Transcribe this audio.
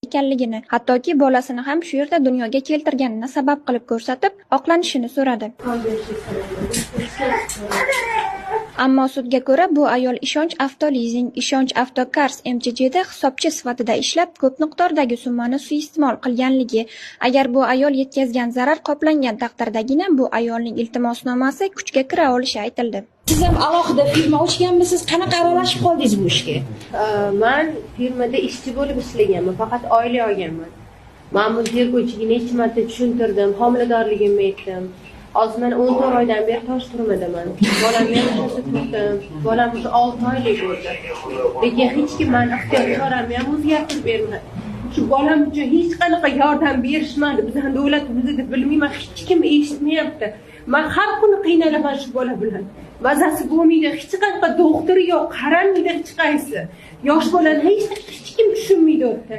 ekanligini, hattoki bolasini ham shu yerda dunyoga keltirganini sabab qilib ko'rsatib, oqlanishini so'radi. Ammo sudga ko'ra bu ayol Ishonch Avtolizing, Ishonch Avtokars MCJda hisobchi sifatida ishlab, ko'p miqdordagi summani suiiste'mol qilganligi, agar bu ayol yetkazgan zarar qoplangan taqdirdagina bu ayolning iltimosnomasi kuchga kira olishi aytildi. Siz ham alohida firma ochganmisiz? Qanaqa aralashib qoldingiz bu ishga? Men firmada ishchi bo'lib ishlaganman, faqat oylik olganman. Ma'mur tergovchiga necha marta tushuntirdim, homiladorligimni aytdim. Hozir men 14 oydan beri Toshturmadaman. Bolamni yashashda turdim. Bolam 6 oylik bo'ldi. Lekin hech kim meni ixtiyor choramni ham o'zgartirib bermadi. Shu bolam uchun hech qanaqa yordam berishmadi. Bizning davlatimizda bilmayman, hech kim eshitmayapti. Men har kuni qiynalaman shu bola bilan. Mazasi bo'lmaydi, hech qanaqa doktor yo'q, qaramaydi hech qaysi. Yosh bolani hech kim tushunmaydi o'tda.